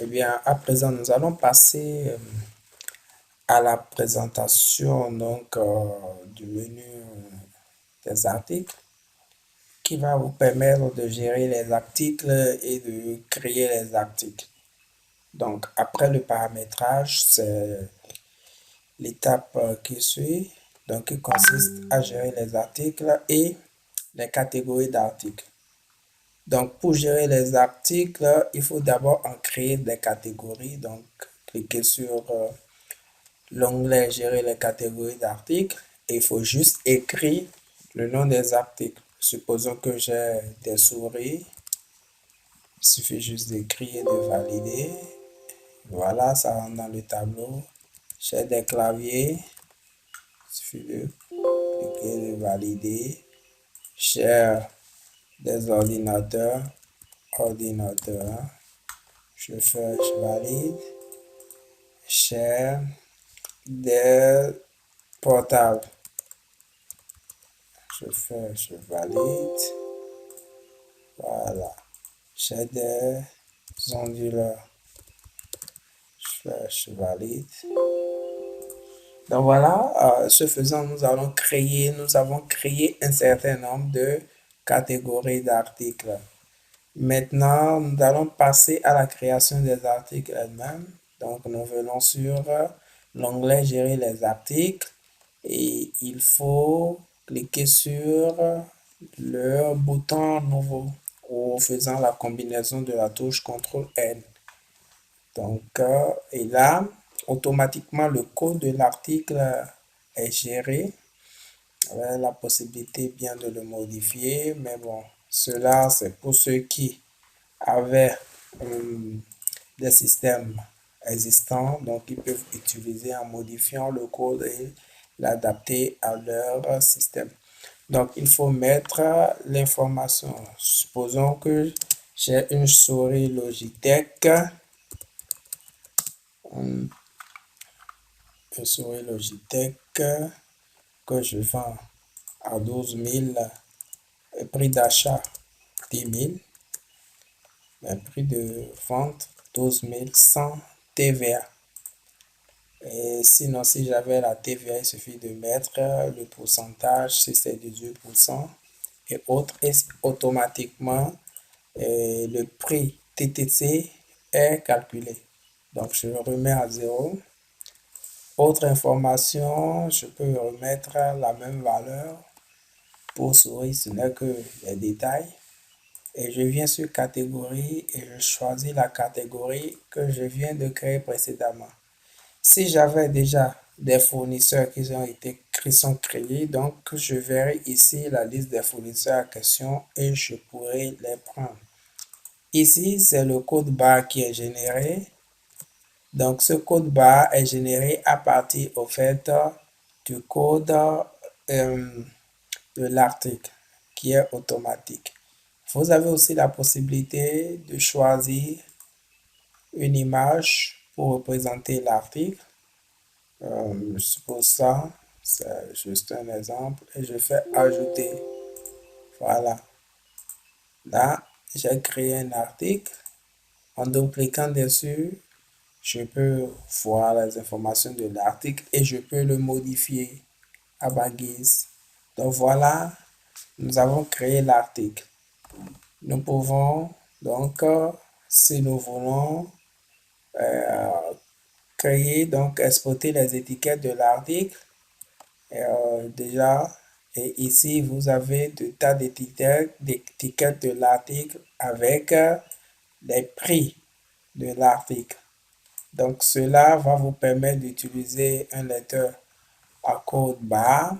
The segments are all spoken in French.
Eh bien, à présent, nous allons passer à la présentation du menu des articles qui va vous permettre de gérer les articles et de créer les articles. Donc, après le paramétrage, c'est l'étape qui suit, donc qui consiste à gérer les articles et les catégories d'articles. Donc, pour gérer les articles, il faut d'abord en créer des catégories. Donc, cliquez sur l'onglet Gérer les catégories d'articles et il faut juste écrire le nom des articles. Supposons que j'ai des souris. Il suffit juste d'écrire et de valider. Voilà, ça rentre dans le tableau. J'ai des claviers. Il suffit de cliquer et de valider. J'ai des ordinateurs. Ordinateur. Je valide. J'ai des portables. Je valide. Voilà. J'ai des onduleurs. Je valide. Donc voilà, ce faisant, nous avons créé un certain nombre de catégories d'articles. Maintenant, nous allons passer à la création des articles elles-mêmes. Donc, nous venons sur l'onglet Gérer les articles et il faut cliquer sur le bouton nouveau ou faisant la combinaison de la touche CTRL-N. Donc, et là, automatiquement, le code de l'article est géré. Avec la possibilité bien de le modifier, mais bon, cela c'est pour ceux qui avaient des systèmes existants, donc ils peuvent utiliser en modifiant le code et l'adapter à leur système. Donc, il faut mettre l'information. Supposons que j'ai une souris Logitech, une souris Logitech que je vends à 12 000, prix d'achat 10 000, mais prix de vente 12 100 TVA. Et sinon, si j'avais la TVA, il suffit de mettre le pourcentage, si c'est 18% et autres, et automatiquement, le prix TTC est calculé. Donc, je le remets à 0. Autre information, je peux remettre la même valeur. Pour souris, ce n'est que les détails. Et je viens sur catégorie et je choisis la catégorie que je viens de créer précédemment. Si j'avais déjà des fournisseurs qui sont créés, donc je verrai ici la liste des fournisseurs en question et je pourrai les prendre. Ici, c'est le code barre qui est généré. Donc, ce code barre est généré à partir au fait du code de l'article qui est automatique. Vous avez aussi la possibilité de choisir une image pour représenter l'article. Pour ça, c'est juste un exemple et je fais ajouter. Voilà. Là, j'ai créé un article. En double-cliquant dessus, je peux voir les informations de l'article et je peux le modifier à ma guise. Donc voilà, nous avons créé l'article. Nous pouvons donc, si nous voulons, créer, donc exporter les étiquettes de l'article. Déjà, et ici, vous avez de tas d'étiquettes de l'article avec les prix de l'article. Donc, cela va vous permettre d'utiliser un lecteur à code barre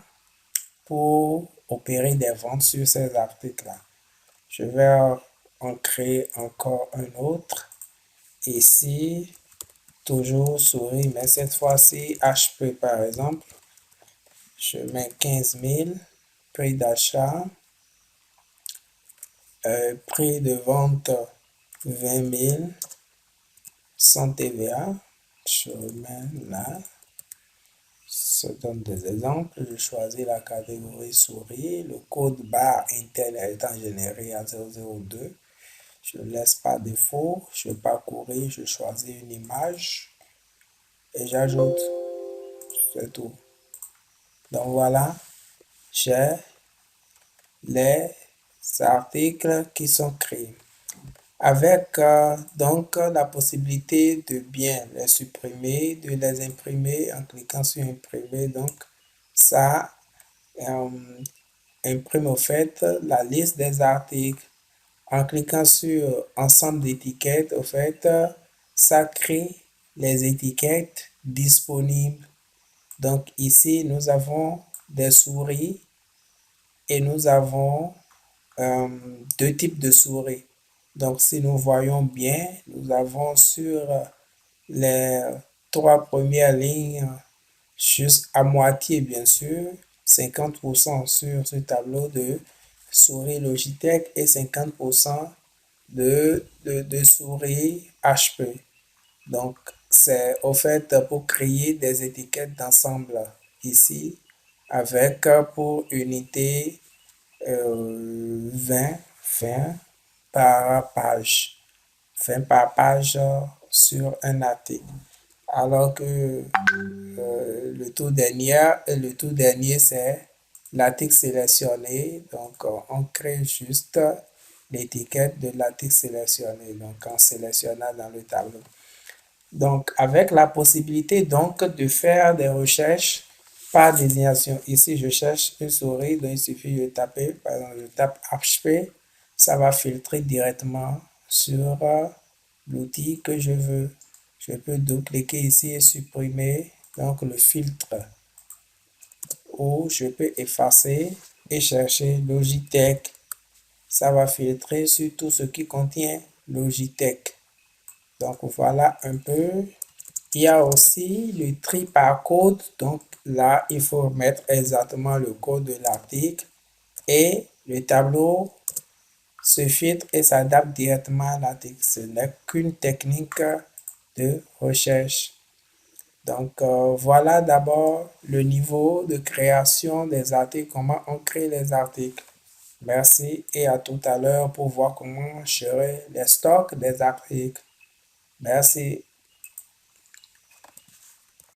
pour opérer des ventes sur ces articles-là. Je vais en créer encore un autre. Ici, toujours souris, mais cette fois-ci HP par exemple. Je mets 15 000, prix d'achat, prix de vente 20 000, sans TVA. Je remets là. Je donne des exemples. Je choisis la catégorie souris. Le code barre Intel étant généré à 002. Je laisse par défaut, je parcourir, je choisis une image et j'ajoute, c'est tout. Donc voilà, j'ai les articles qui sont créés. Avec donc la possibilité de bien les supprimer, de les imprimer en cliquant sur imprimer. Donc ça euh, imprime au fait la liste des articles. En cliquant sur ensemble d'étiquettes, au fait, ça crée les étiquettes disponibles. Donc ici, nous avons des souris et nous avons euh, deux types de souris. Donc si nous voyons bien, nous avons sur les trois premières lignes, juste à moitié bien sûr, 50% sur ce tableau de souris Logitech et 50% de souris HP. Donc, c'est au fait pour créer des étiquettes d'ensemble ici avec pour unité 20, 20 par page, 20 par page sur un article. Alors que le tout dernier, c'est l'article sélectionné. Donc, on crée juste l'étiquette de l'article sélectionné, donc en sélectionnant dans le tableau. Donc, avec la possibilité donc de faire des recherches par désignation. Ici, je cherche une souris, donc il suffit de taper, par exemple, je tape HP, ça va filtrer directement sur l'outil que je veux. Je peux double-cliquer ici et supprimer donc le filtre ou je peux effacer et chercher Logitech. Ça va filtrer sur tout ce qui contient Logitech. Donc voilà un peu. Il y a aussi le tri par code. Donc là, il faut mettre exactement le code de l'article et le tableau se filtre et s'adapte directement à l'article. Ce n'est qu'une technique de recherche. Donc voilà d'abord le niveau de création des articles, comment on crée les articles. Merci et à tout à l'heure pour voir comment gérer les stocks des articles. Merci.